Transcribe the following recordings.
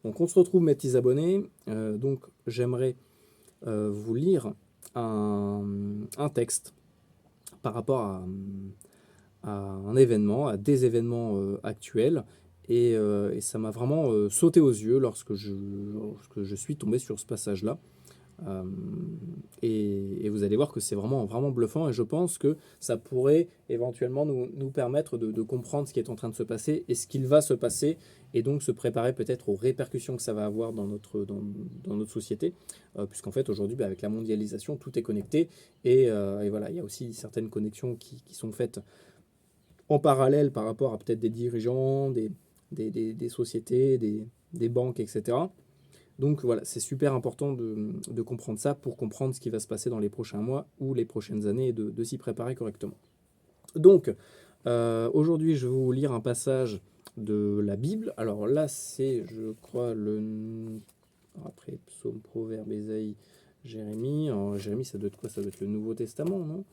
Donc on se retrouve, mes petits abonnés. Donc j'aimerais vous lire un texte par rapport à un événement, à des événements actuels. Et ça m'a vraiment sauté aux yeux lorsque je suis tombé sur ce passage-là. Euh, et vous allez voir que c'est vraiment, vraiment bluffant, et je pense que ça pourrait éventuellement nous permettre de comprendre ce qui est en train de se passer et ce qu'il va se passer, et donc se préparer peut-être aux répercussions que ça va avoir dans notre société, puisqu'en fait aujourd'hui, avec la mondialisation, tout est connecté, et voilà, il y a aussi certaines connexions qui sont faites en parallèle par rapport à peut-être des dirigeants, des sociétés, des banques, etc. Donc voilà, c'est super important de comprendre ça pour comprendre ce qui va se passer dans les prochains mois ou les prochaines années, et de s'y préparer correctement. Donc, aujourd'hui, je vais vous lire un passage de la Bible. Alors là, c'est, je crois, après, Psaume, Proverbe, Ésaïe, Jérémie. Alors, Jérémie, ça doit être quoi? Ça doit être le Nouveau Testament, non?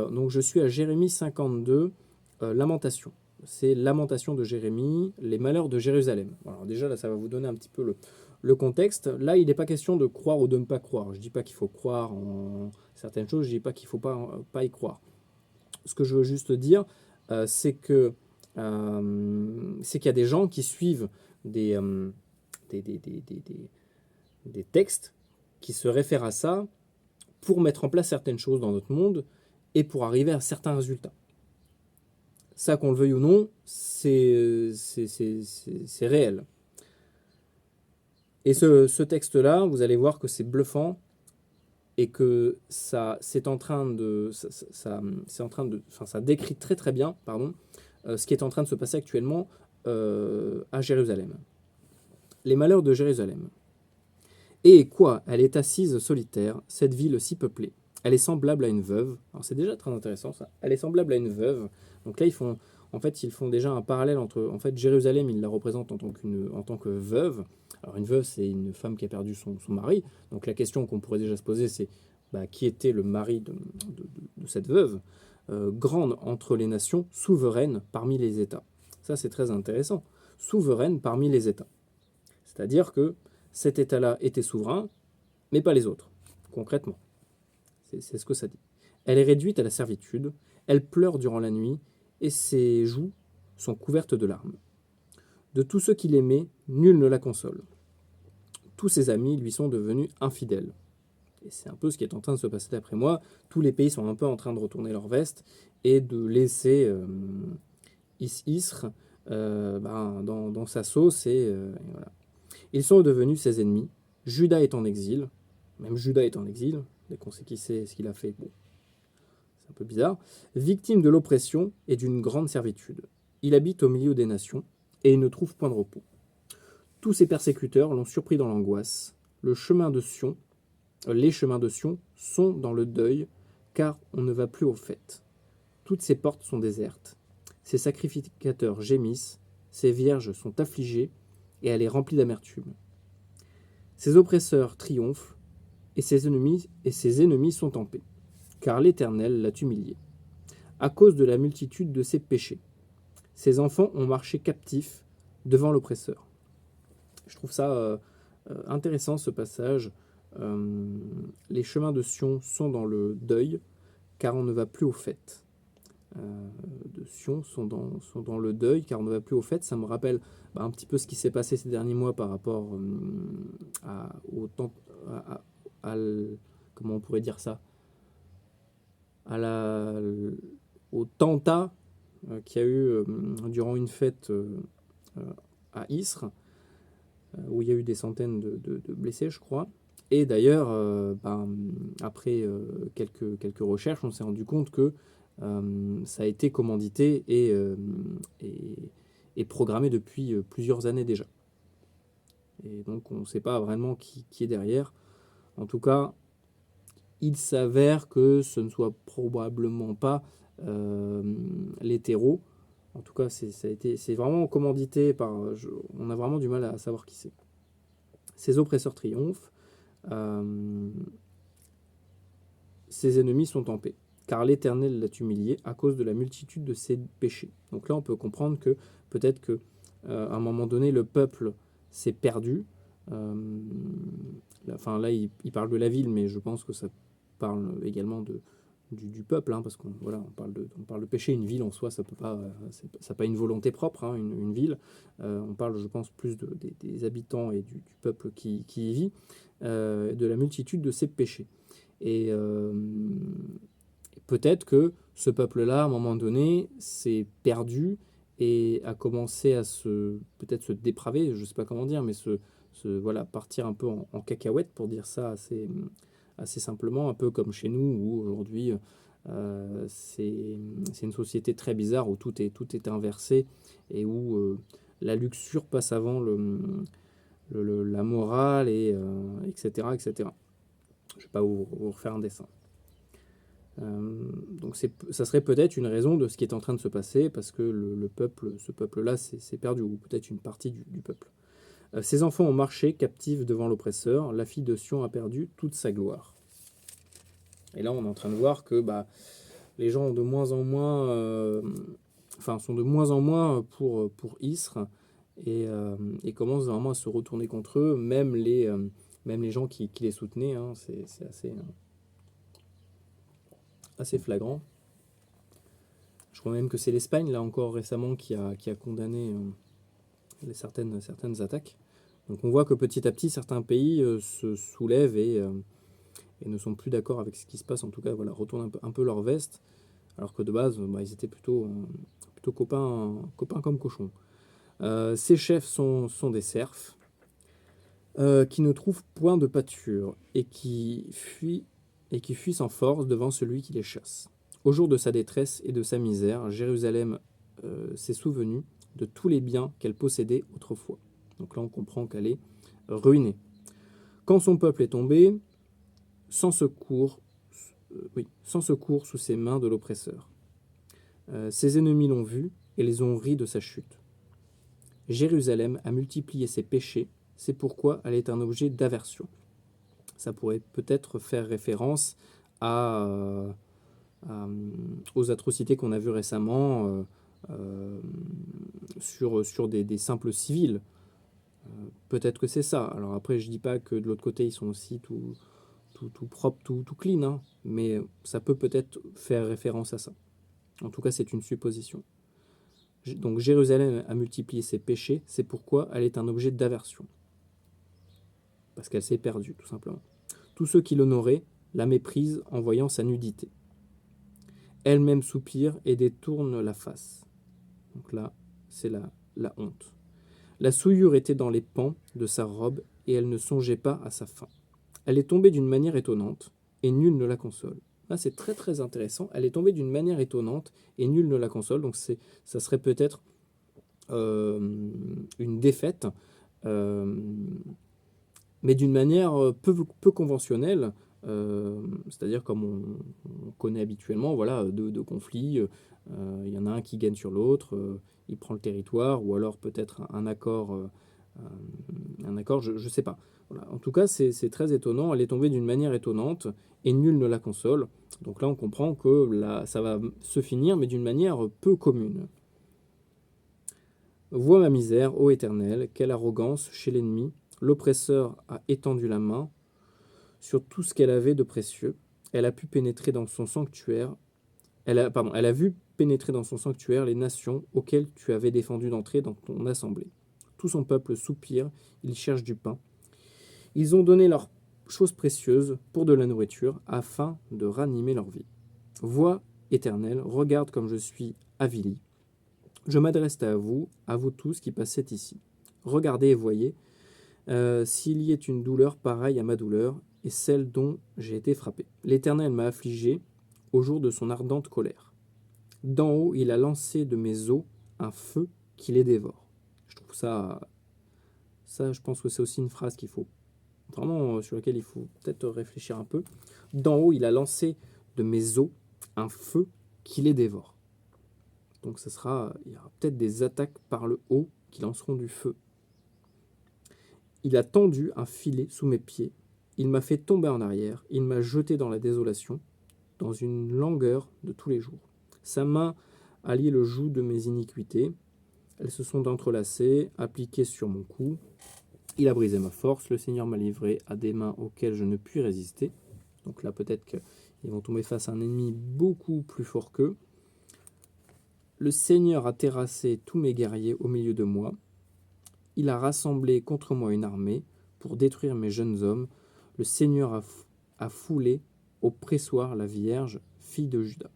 Donc, je suis à Jérémie 52, Lamentation. C'est Lamentation de Jérémie, les malheurs de Jérusalem. Alors déjà, là, ça va vous donner un petit peu le contexte. Là, il n'est pas question de croire ou de ne pas croire. Je ne dis pas qu'il faut croire en certaines choses, je ne dis pas qu'il ne faut pas y croire. Ce que je veux juste dire, c'est qu'il y a des gens qui suivent des textes qui se réfèrent à ça pour mettre en place certaines choses dans notre monde et pour arriver à certains résultats. Ça, qu'on le veuille ou non, c'est réel. Et ce texte-là, vous allez voir que c'est bluffant et que ça décrit très très bien, ce qui est en train de se passer actuellement à Jérusalem. Les malheurs de Jérusalem. Et quoi, elle est assise solitaire, cette ville si peuplée. Elle est semblable à une veuve. Alors c'est déjà très intéressant ça. Elle est semblable à une veuve. Donc là ils font déjà un parallèle entre Jérusalem, ils la représentent en tant que veuve. Alors une veuve, c'est une femme qui a perdu son mari. Donc la question qu'on pourrait déjà se poser, c'est qui était le mari de cette veuve, grande entre les nations, souveraine parmi les États. Ça c'est très intéressant. Souveraine parmi les États. C'est-à-dire que cet État-là était souverain, mais pas les autres, concrètement. C'est ce que ça dit. Elle est réduite à la servitude, elle pleure durant la nuit, et ses joues sont couvertes de larmes. De tous ceux qui l'aimaient, nul ne la console. Tous ses amis lui sont devenus infidèles. Et c'est un peu ce qui est en train de se passer d'après moi. Tous les pays sont un peu en train de retourner leur veste et de laisser Isr dans sa sauce, et voilà. Ils sont devenus ses ennemis. Judas est en exil. Même Judas est en exil. Dès qu'on sait qui c'est, ce qu'il a fait, bon, c'est un peu bizarre. Victime de l'oppression et d'une grande servitude. Il habite au milieu des nations et il ne trouve point de repos. Tous ses persécuteurs l'ont surpris dans l'angoisse. Les chemins de Sion sont dans le deuil, car on ne va plus aux fêtes. Toutes ses portes sont désertes. Ses sacrificateurs gémissent, ses vierges sont affligées, et elle est remplie d'amertume. Ses oppresseurs triomphent, et ses ennemis sont en paix, car l'Éternel l'a humilié, à cause de la multitude de ses péchés. Ses enfants ont marché captifs devant l'oppresseur. Je trouve ça intéressant, ce passage. Les chemins de Sion sont dans le deuil, car on ne va plus aux fêtes. De Sion sont dans le deuil, car on ne va plus aux fêtes. Ça me rappelle un petit peu ce qui s'est passé ces derniers mois par rapport comment on pourrait dire ça, au tentat qu'il y a eu durant une fête à Istres, où il y a eu des centaines de blessés, je crois. Et d'ailleurs, après quelques recherches, on s'est rendu compte que ça a été commandité et programmé depuis plusieurs années déjà. Et donc on ne sait pas vraiment qui est derrière. En tout cas, il s'avère que ce ne soit probablement pas les terreaux. En tout cas, c'est vraiment commandité par... on a vraiment du mal à savoir qui c'est. Ses oppresseurs triomphent. Ses ennemis sont en paix, car l'Éternel l'a humilié à cause de la multitude de ses péchés. Donc là, on peut comprendre que peut-être que à un moment donné, le peuple c'est perdu. Enfin là, il parle de la ville, mais je pense que ça parle également du peuple, hein, parce qu'on voilà, on parle de péché. Une ville en soi, ça peut pas, ça n'a pas une volonté propre, hein, une ville. On parle, je pense, plus des habitants et du peuple qui y vit, de la multitude de ses péchés. Et peut-être que ce peuple-là, à un moment donné, s'est perdu et a commencé à peut-être se dépraver, je ne sais pas comment dire, mais voilà, partir un peu en cacahuète, pour dire ça assez simplement, un peu comme chez nous, où aujourd'hui, c'est une société très bizarre, où tout est inversé, et où la luxure passe avant la morale, etc., etc. Je ne vais pas vous refaire un dessin. Donc ça serait peut-être une raison de ce qui est en train de se passer, parce que ce peuple-là s'est perdu, ou peut-être une partie du peuple. Ses enfants ont marché captifs devant l'oppresseur, la fille de Sion a perdu toute sa gloire. Et là, on est en train de voir que les gens ont de moins en moins, sont de moins en moins pour Isre, et commencent vraiment à se retourner contre eux, même les gens qui les soutenaient, hein, c'est assez flagrant. Je crois même que c'est l'Espagne, là encore récemment, qui a condamné certaines attaques. Donc on voit que petit à petit, certains pays se soulèvent et ne sont plus d'accord avec ce qui se passe. En tout cas, voilà, retournent un peu leur veste, alors que de base, ils étaient plutôt copains comme cochons. Ces chefs sont des serfs qui ne trouvent point de pâture et qui fuient sans force devant celui qui les chasse. Au jour de sa détresse et de sa misère, Jérusalem s'est souvenue de tous les biens qu'elle possédait autrefois. Donc là, on comprend qu'elle est ruinée. Quand son peuple est tombé, sans secours sous ses mains de l'oppresseur. Ses ennemis l'ont vu et les ont ri de sa chute. Jérusalem a multiplié ses péchés, c'est pourquoi elle est un objet d'aversion. Ça pourrait peut-être faire référence aux atrocités qu'on a vues récemment sur des simples civils. Peut-être que c'est ça. Alors après, je dis pas que de l'autre côté, ils sont aussi tout propre, tout clean, hein, mais ça peut-être faire référence à ça. En tout cas, c'est une supposition. Donc Jérusalem a multiplié ses péchés, c'est pourquoi elle est un objet d'aversion. Parce qu'elle s'est perdue, tout simplement. Tous ceux qui l'honoraient la méprisent en voyant sa nudité. Elle-même soupire et détourne la face. Donc là, c'est la honte. La souillure était dans les pans de sa robe et elle ne songeait pas à sa fin. Elle est tombée d'une manière étonnante et nul ne la console. Là, c'est très très intéressant. Elle est tombée d'une manière étonnante et nul ne la console. Donc ça serait peut-être une défaite, mais d'une manière peu conventionnelle. C'est-à-dire comme on connaît habituellement, voilà, deux conflits. Il y en a un qui gagne sur l'autre, il prend le territoire, ou alors peut-être un accord, je ne sais pas. Voilà. En tout cas, c'est très étonnant. Elle est tombée d'une manière étonnante et nul ne la console. Donc là, on comprend que ça va se finir, mais d'une manière peu commune. Vois ma misère, ô Éternel, quelle arrogance chez l'ennemi. L'oppresseur a étendu la main sur tout ce qu'elle avait de précieux. Elle a pu pénétrer dans son sanctuaire. Elle a vu pénétrer dans son sanctuaire les nations auxquelles tu avais défendu d'entrer dans ton assemblée. Tout son peuple soupire, il cherche du pain. Ils ont donné leurs choses précieuses pour de la nourriture, afin de ranimer leur vie. Vois, Éternel, regarde comme je suis avili. Je m'adresse à vous tous qui passez ici. Regardez et voyez s'il y ait une douleur pareille à ma douleur et celle dont j'ai été frappé. L'Éternel m'a affligé au jour de son ardente colère. D'en haut, il a lancé de mes os un feu qui les dévore. Je trouve ça, je pense que c'est aussi une phrase qu'il faut vraiment, sur laquelle il faut peut-être réfléchir un peu. D'en haut, il a lancé de mes os un feu qui les dévore. Donc il y aura peut-être des attaques par le haut qui lanceront du feu. Il a tendu un filet sous mes pieds. Il m'a fait tomber en arrière. Il m'a jeté dans la désolation, dans une langueur de tous les jours. Sa main a lié le joug de mes iniquités. Elles se sont entrelacées, appliquées sur mon cou. Il a brisé ma force, le Seigneur m'a livré à des mains auxquelles je ne puis résister. Donc là, peut-être qu'ils vont tomber face à un ennemi beaucoup plus fort qu'eux. Le Seigneur a terrassé tous mes guerriers au milieu de moi. Il a rassemblé contre moi une armée pour détruire mes jeunes hommes. Le Seigneur a foulé au pressoir la Vierge, fille de Juda.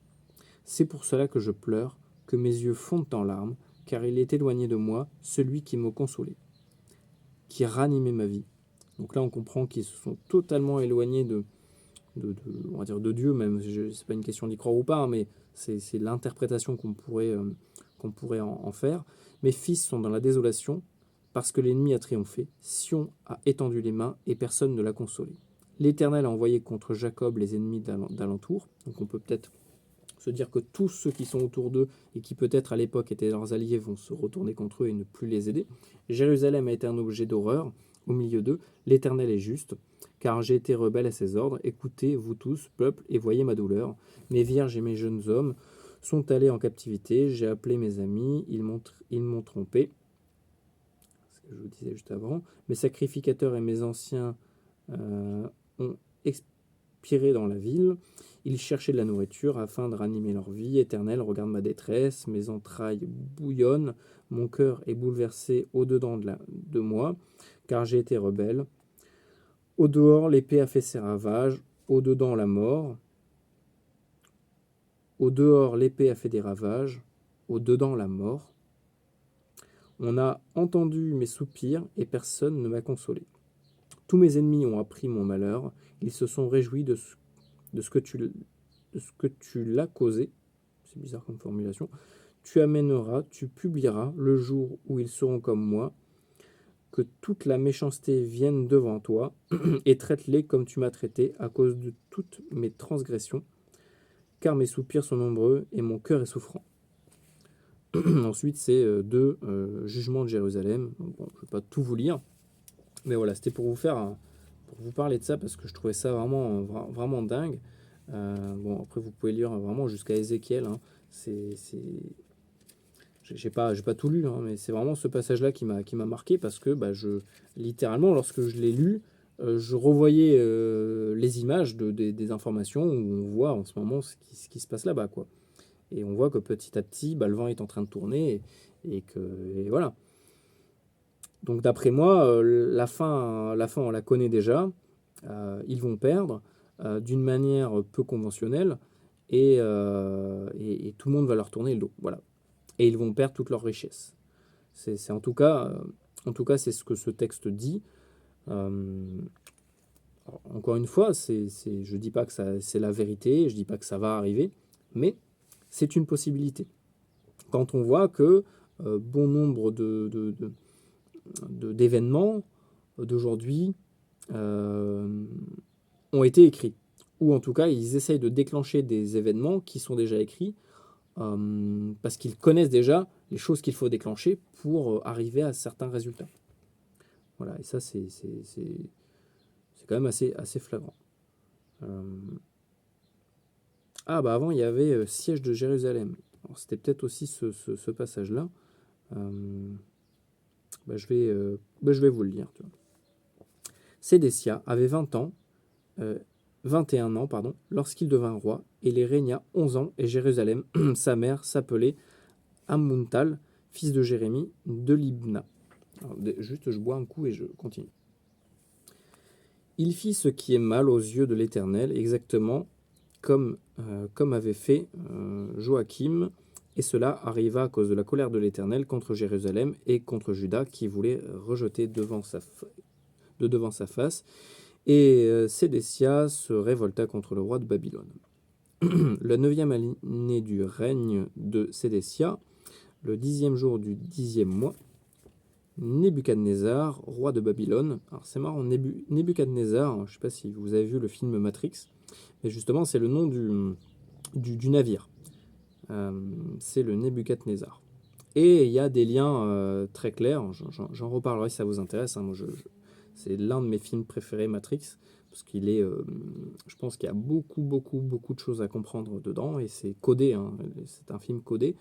C'est pour cela que je pleure, que mes yeux fondent en larmes, car il est éloigné de moi celui qui me consolait, qui ranimait ma vie. Donc là, on comprend qu'ils se sont totalement éloignés on va dire de Dieu, même. C'est pas une question d'y croire ou pas, hein, mais c'est l'interprétation qu'on pourrait en faire. Mes fils sont dans la désolation, parce que l'ennemi a triomphé. Sion a étendu les mains, et personne ne l'a consolé. L'Éternel a envoyé contre Jacob les ennemis d'alentour. Donc on peut peut-être se dire que tous ceux qui sont autour d'eux et qui peut-être à l'époque étaient leurs alliés vont se retourner contre eux et ne plus les aider. Jérusalem a été un objet d'horreur au milieu d'eux. L'Éternel est juste, car j'ai été rebelle à ses ordres. Écoutez, vous tous, peuple, et voyez ma douleur. Mes vierges et mes jeunes hommes sont allés en captivité. J'ai appelé mes amis, ils m'ont trompé. C'est ce que je vous disais juste avant. Mes sacrificateurs et mes anciens ont expiré dans la ville. Ils cherchaient de la nourriture afin de ranimer leur vie. Éternel, regarde ma détresse, mes entrailles bouillonnent, mon cœur est bouleversé au-dedans de moi, car j'ai été rebelle. Au dehors, l'épée a fait ses ravages, au dedans la mort. Au dehors, l'épée a fait des ravages, au dedans la mort. On a entendu mes soupirs et personne ne m'a consolé. Tous mes ennemis ont appris mon malheur, ils se sont réjouis de ce que tu l'as causé. C'est bizarre comme formulation. Tu amèneras, tu publieras le jour où ils seront comme moi, que toute la méchanceté vienne devant toi, et traite-les comme tu m'as traité à cause de toutes mes transgressions, car mes soupirs sont nombreux et mon cœur est souffrant. Ensuite, c'est deux jugements de Jérusalem. Donc, bon, je ne vais pas tout vous lire, mais voilà, c'était pour vous parler de ça, parce que je trouvais ça vraiment dingue. Bon, après, vous pouvez lire vraiment jusqu'à Ézéchiel. Hein. J'ai pas tout lu, hein, mais c'est vraiment ce passage-là qui m'a marqué, parce que littéralement, lorsque je l'ai lu, je revoyais les images des informations où on voit en ce moment ce qui se passe là-bas, quoi. Et on voit que petit à petit, le vent est en train de tourner, et voilà. Donc d'après moi, la fin, on la connaît déjà. Ils vont perdre d'une manière peu conventionnelle, et tout le monde va leur tourner le dos. Voilà. Et ils vont perdre toute leur richesse. C'est en tout cas, c'est ce que ce texte dit. Encore une fois, je dis pas que c'est la vérité, je dis pas que ça va arriver, mais c'est une possibilité. Quand on voit que bon nombre d'événements d'aujourd'hui ont été écrits, ou en tout cas ils essayent de déclencher des événements qui sont déjà écrits, parce qu'ils connaissent déjà les choses qu'il faut déclencher pour arriver à certains résultats. Voilà, et ça c'est quand même assez flagrant. Avant il y avait siège de Jérusalem. Alors, c'était peut-être aussi ce passage-là. Je vais vous le lire. Tu vois. Sédécia avait 21 ans, lorsqu'il devint roi, et il régna 11 ans, et Jérusalem, sa mère, s'appelait Ammuntal, fils de Jérémie, de Libna. Alors, juste, je bois un coup et je continue. Il fit ce qui est mal aux yeux de l'Éternel, exactement comme avait fait Joachim, et cela arriva à cause de la colère de l'Éternel contre Jérusalem et contre Juda, qui voulait rejeter devant sa face. Et Sédécia se révolta contre le roi de Babylone. La 9e année du règne de Sédécia, le 10e jour du 10e mois, Nebuchadnezzar, roi de Babylone. Alors c'est marrant, Nebuchadnezzar, je ne sais pas si vous avez vu le film Matrix, mais justement c'est le nom du navire. C'est le Nebuchadnezzar. Et il y a des liens très clairs, j'en reparlerai si ça vous intéresse. Hein. Moi, c'est l'un de mes films préférés, Matrix, parce qu'il est, je pense qu'il y a beaucoup de choses à comprendre dedans, et c'est codé, hein, c'est un film codé,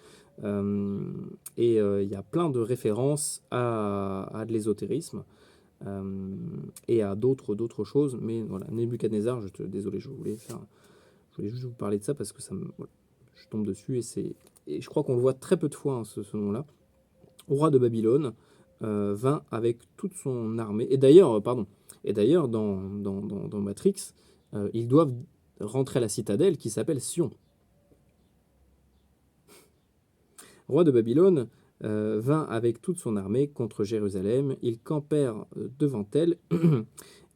et il y a plein de références à de l'ésotérisme, et à d'autres choses. Mais voilà, Nebuchadnezzar, désolé, je voulais juste vous parler de ça parce que voilà, je tombe dessus et je crois qu'on le voit très peu de fois, hein, ce nom-là. Roi de Babylone vint avec toute son armée. Et d'ailleurs, dans Matrix, ils doivent rentrer à la citadelle qui s'appelle Sion. Roi de Babylone vint avec toute son armée contre Jérusalem. Ils campèrent devant elle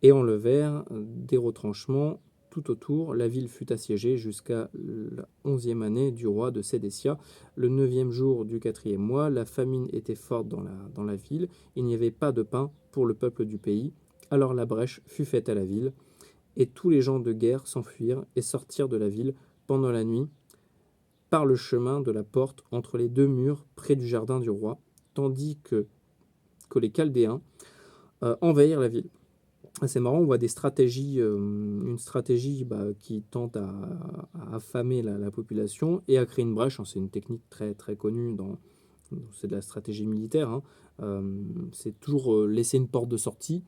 et enlevèrent des retranchements tout autour. La ville fut assiégée jusqu'à la 11e année du roi de Sédécia. Le 9e jour du 4e mois, la famine était forte dans la ville. Il n'y avait pas de pain pour le peuple du pays. Alors la brèche fut faite à la ville, et tous les gens de guerre s'enfuirent et sortirent de la ville pendant la nuit par le chemin de la porte entre les deux murs près du jardin du roi, tandis que les Chaldéens envahirent la ville. C'est marrant, on voit des stratégies, une stratégie qui tente à affamer la population et à créer une brèche. C'est une technique très, très connue, c'est de la stratégie militaire. C'est toujours laisser une porte de sortie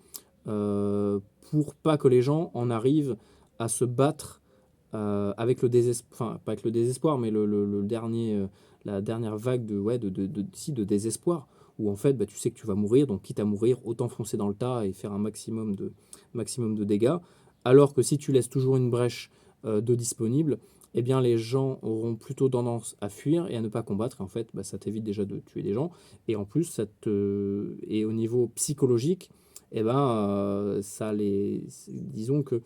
pour pas que les gens en arrivent à se battre avec le désespoir, enfin pas avec le désespoir, mais le dernier, la dernière vague de désespoir, où en fait tu sais que tu vas mourir, donc quitte à mourir, autant foncer dans le tas et faire un maximum de dégâts. Alors que si tu laisses toujours une brèche de disponible, eh bien les gens auront plutôt tendance à fuir et à ne pas combattre. Et en fait, ça t'évite déjà de tuer des gens. Et en plus, et au niveau psychologique, disons que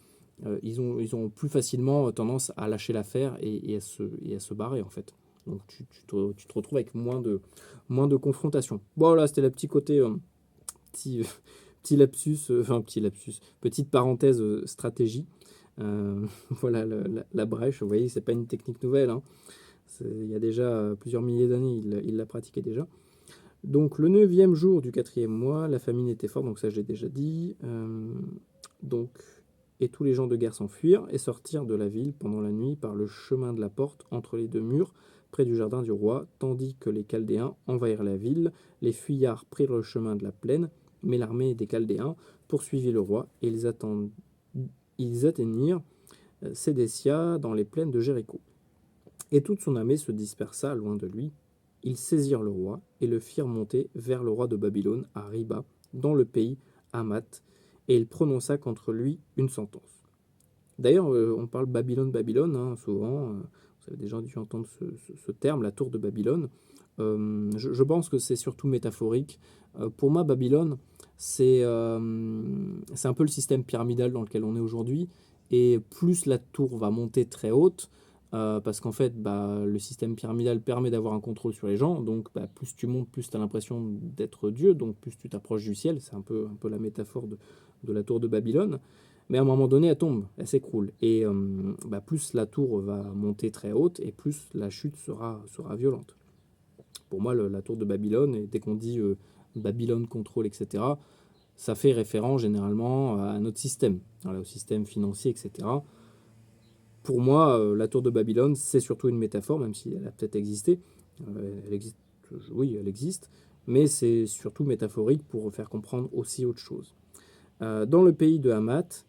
ils ont plus facilement tendance à lâcher l'affaire et à se barrer en fait. Donc tu te retrouves avec moins de confrontation. Bon là c'était le petit côté, petit, petit lapsus, petite parenthèse stratégie. Voilà la brèche, vous voyez, c'est pas une technique nouvelle. Hein. Il y a déjà plusieurs milliers d'années, il la pratiquait déjà. Donc le 9e jour du 4e mois, la famine était forte, donc ça je l'ai déjà dit. Et tous les gens de guerre s'enfuirent et sortirent de la ville pendant la nuit par le chemin de la porte entre les deux murs, près du jardin du roi, tandis que les Chaldéens envahirent la ville. Les fuyards prirent le chemin de la plaine, mais l'armée des Chaldéens poursuivit le roi et ils atteignirent Sédécia dans les plaines de Jéricho. Et toute son armée se dispersa loin de lui. Ils saisirent le roi et le firent monter vers le roi de Babylone à Riba, dans le pays Hamath, et il prononça contre lui une sentence. D'ailleurs, on parle Babylone, hein, souvent. Vous avez déjà dû entendre ce terme, la tour de Babylone. Je pense que c'est surtout métaphorique. Pour moi, Babylone, c'est un peu le système pyramidal dans lequel on est aujourd'hui. Et plus la tour va monter très haute, parce qu'en fait, le système pyramidal permet d'avoir un contrôle sur les gens. Donc, plus tu montes, plus tu as l'impression d'être Dieu. Donc, plus tu t'approches du ciel. C'est un peu la métaphore de la tour de Babylone. Mais à un moment donné, elle tombe, elle s'écroule. Et plus la tour va monter très haute, et plus la chute sera violente. Pour moi, la tour de Babylone, et dès qu'on dit Babylone contrôle, etc., ça fait référence généralement à notre système, au système financier, etc. Pour moi, la tour de Babylone, c'est surtout une métaphore, même si elle a peut-être existé. Elle existe, oui, elle existe, mais c'est surtout métaphorique pour faire comprendre aussi autre chose. Dans le pays de Hamath,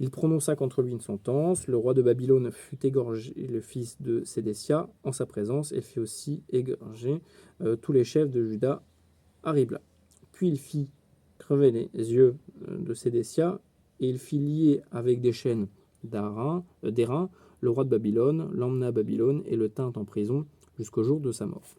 il prononça contre lui une sentence. Le roi de Babylone fut égorgé, le fils de Sédécia, en sa présence, et fit aussi égorger tous les chefs de Juda à Ribla. Puis il fit crever les yeux de Sédécia, et il fit lier avec des chaînes d'airain le roi de Babylone, l'emmena à Babylone et le tint en prison jusqu'au jour de sa mort.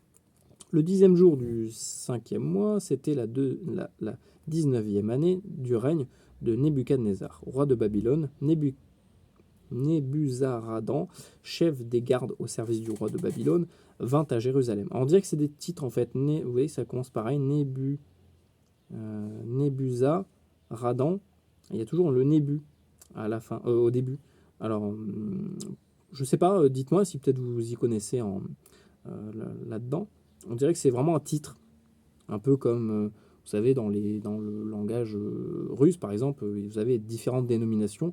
Le 10e jour du 5e mois, c'était la 19e année du règne de Nebuchadnezzar, roi de Babylone. Nebuzaradan, chef des gardes au service du roi de Babylone, vint à Jérusalem. Alors, on dirait que c'est des titres en fait. Vous voyez, ça commence pareil. Nebuzaradan. Il y a toujours le Nébu à la fin, au début. Alors, je sais pas. Dites-moi si peut-être vous y connaissez là-dedans. On dirait que c'est vraiment un titre, un peu comme, vous savez, dans le langage russe, par exemple, vous avez différentes dénominations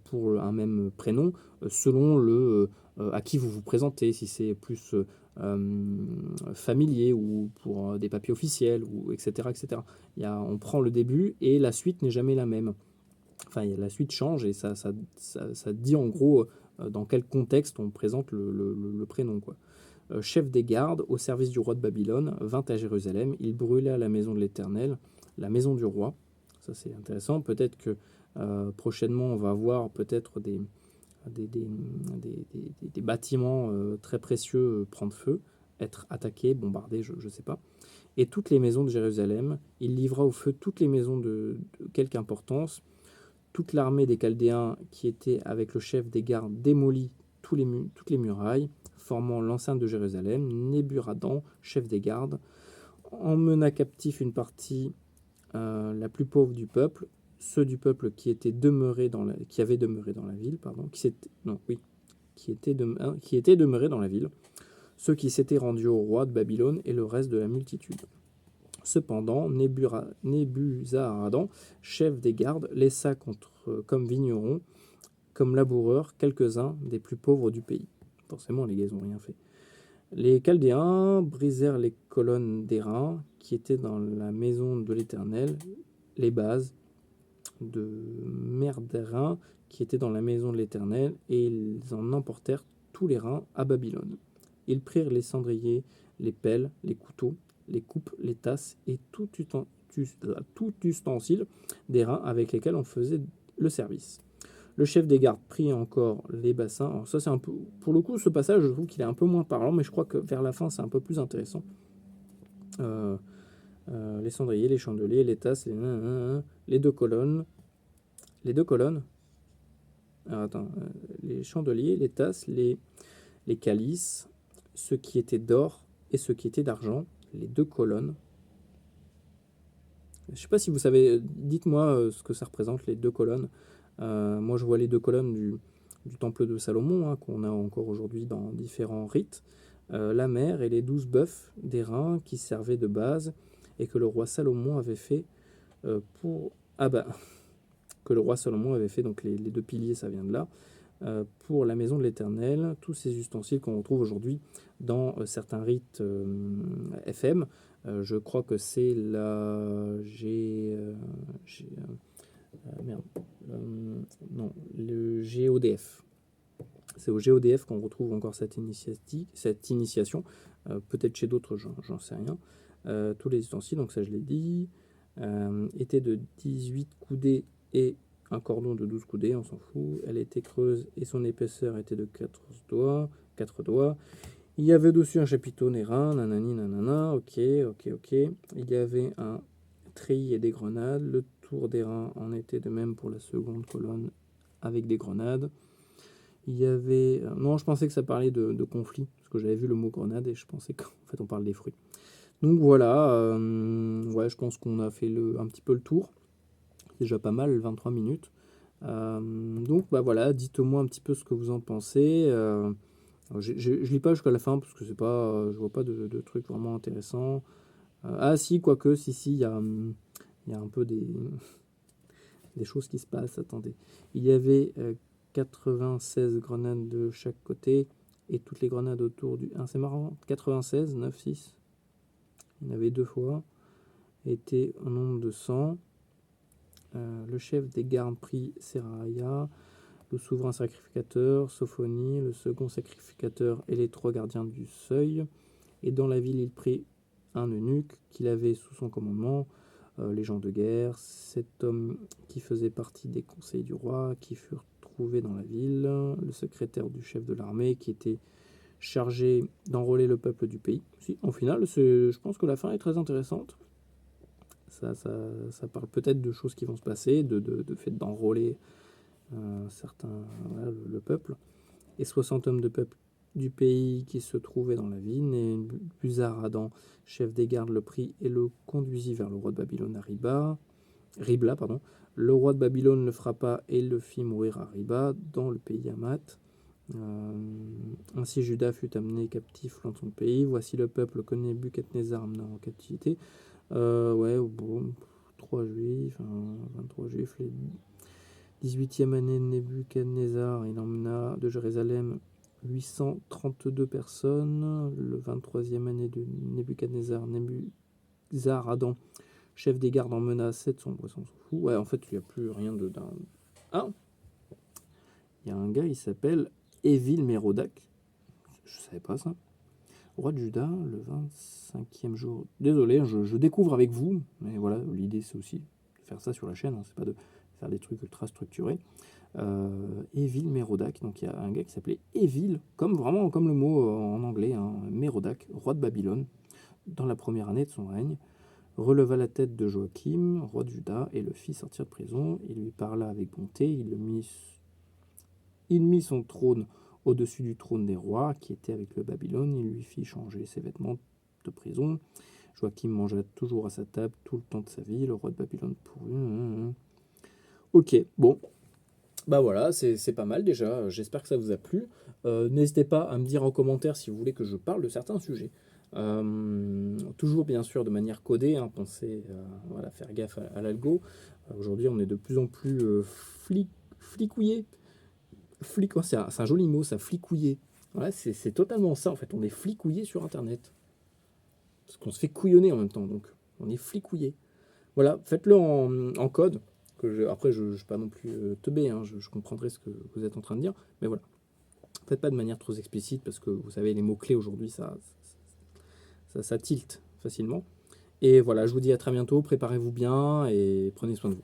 pour un même prénom, selon à qui vous vous présentez, si c'est plus familier ou pour des papiers officiels, ou etc., etc. On prend le début et la suite n'est jamais la même. Enfin, la suite change et ça dit en gros dans quel contexte on présente le prénom, quoi. Chef des gardes au service du roi de Babylone, vint à Jérusalem, il brûla la maison de l'Éternel, la maison du roi. Ça c'est intéressant, peut-être que prochainement on va voir peut-être des bâtiments très précieux prendre feu, être attaqués, bombardés, je ne sais pas. Et toutes les maisons de Jérusalem, il livra au feu toutes les maisons de quelque importance. Toute l'armée des Chaldéens qui était avec le chef des gardes démolit toutes les murailles, formant l'enceinte de Jérusalem. Néburadan, chef des gardes, emmena captif une partie la plus pauvre du peuple, ceux du peuple qui avaient demeuré dans la ville, pardon, qui étaient demeurés dans la ville, ceux qui s'étaient rendus au roi de Babylone et le reste de la multitude. Cependant, Nebuzaradan, chef des gardes, laissa comme vignerons, comme laboureurs, quelques-uns des plus pauvres du pays. Forcément, les gars, ils n'ont rien fait. Les Chaldéens brisèrent les colonnes d'airain qui étaient dans la maison de l'Éternel, les bases de mer d'airain qui étaient dans la maison de l'Éternel, et ils en emportèrent tous les reins à Babylone. Ils prirent les cendriers, les pelles, les couteaux, les coupes, les tasses et tout ustensile des reins avec lesquels on faisait le service. Le chef des gardes prit encore les bassins. Alors ça, c'est un peu, pour le coup, ce passage, je trouve qu'il est un peu moins parlant, mais je crois que vers la fin, c'est un peu plus intéressant. Les cendriers, les chandeliers, les tasses, les deux colonnes. Les deux colonnes. Alors, attends, les chandeliers, les tasses, les calices, ceux qui étaient d'or et ceux qui étaient d'argent, les deux colonnes. Je ne sais pas si vous savez, dites-moi ce que ça représente, les deux colonnes. Moi, je vois les deux colonnes du temple de Salomon, hein, qu'on a encore aujourd'hui dans différents rites. La mer et les 12 bœufs d'airain qui servaient de base et que le roi Salomon avait fait pour... Ah bah, que le roi Salomon avait fait, donc les deux piliers, ça vient de là, pour la maison de l'Éternel, tous ces ustensiles qu'on retrouve aujourd'hui dans certains rites FM. Je crois que c'est non, le GODF. C'est au GODF qu'on retrouve encore cette initiation. Peut-être chez d'autres, j'en sais rien. Tous les ustensiles, donc ça je l'ai dit, étaient de 18 coudées et un cordon de 12 coudées, on s'en fout. Elle était creuse et son épaisseur était de 4 doigts. Il y avait dessus un chapiteau nérin, nanani, nanana, ok. Il y avait un treillis et des grenades. Le tour d'airain en était de même pour la seconde colonne avec des grenades. Il y avait... non, je pensais que ça parlait de conflit, parce que j'avais vu le mot grenade et je pensais qu'en fait on parle des fruits. Donc voilà, ouais, je pense qu'on a fait un petit peu le tour. C'est déjà pas mal, 23 minutes. Donc bah voilà, dites-moi un petit peu ce que vous en pensez. Je lis pas jusqu'à la fin parce que c'est pas, je vois pas de trucs vraiment intéressants. Ah si, quoique, si, il y a un peu des choses qui se passent. Attendez. Il y avait 96 grenades de chaque côté et toutes les grenades autour du... Ah, c'est marrant, 96, 9, 6. Il y en avait deux fois. Était au nombre de 100. Le chef des gardes prit Seraya, le souverain sacrificateur, Sophonie, le second sacrificateur et les 3 gardiens du seuil. Et dans la ville, il prit un eunuque qu'il avait sous son commandement, les gens de guerre, 7 hommes qui faisaient partie des conseils du roi, qui furent trouvés dans la ville, le secrétaire du chef de l'armée qui était chargé d'enrôler le peuple du pays. Si, en final, je pense que la fin est très intéressante. Ça parle peut-être de choses qui vont se passer, de fait d'enrôler certains, voilà, le peuple. Et 60 hommes de peuple du pays qui se trouvaient dans la ville, Nebuzaradan, chef des gardes, le prit et le conduisit vers le roi de Babylone à Ribla. Le roi de Babylone le frappa et le fit mourir à Riba, dans le pays Hamath. Ainsi Juda fut amené captif loin de son pays. Voici le peuple que Nebuchadnezzar amena en captivité. Ouais, bon, 3 juifs, 23 juifs, les 18e année de Nebuchadnezzar, il emmena de Jérusalem 832 personnes. Le 23e année de Nebuchadnezzar, Nebuzaradan, chef des gardes, emmena 700. On s'en fout. Ouais, en fait, il n'y a plus rien de. Ah, il y a un gars, il s'appelle Évil Mérodac. Je savais pas ça. Roi de Juda, le 25e jour. Désolé, je découvre avec vous, mais voilà, l'idée c'est aussi de faire ça sur la chaîne, hein, c'est pas de faire des trucs ultra structurés. Évil Mérodac, donc il y a un gars qui s'appelait Évil, comme vraiment comme le mot en anglais, hein, Mérodac, roi de Babylone, dans la première année de son règne, releva la tête de Joachim, roi de Juda, et le fit sortir de prison. Il lui parla avec bonté, il mit son trône au-dessus du trône des rois, qui était avec le Babylone. Il lui fit changer ses vêtements de prison. Joachim mangea toujours à sa table tout le temps de sa vie. Le roi de Babylone pourrit. Ok, bon. Bah voilà, c'est pas mal déjà. J'espère que ça vous a plu. N'hésitez pas à me dire en commentaire si vous voulez que je parle de certains sujets. Toujours bien sûr de manière codée, hein, pensez à voilà, faire gaffe à l'algo. Aujourd'hui on est de plus en plus flicouillé. C'est un joli mot, ça, flicouiller. Ouais, c'est totalement ça, en fait. On est flicouillé sur Internet. Parce qu'on se fait couillonner en même temps, donc on est flicouillé. Voilà, faites-le en code. Après, je ne suis pas non plus teubé, hein, je comprendrai ce que vous êtes en train de dire. Mais voilà, faites pas de manière trop explicite, parce que vous savez, les mots-clés aujourd'hui, ça tilte facilement. Et voilà, je vous dis à très bientôt, préparez-vous bien et prenez soin de vous.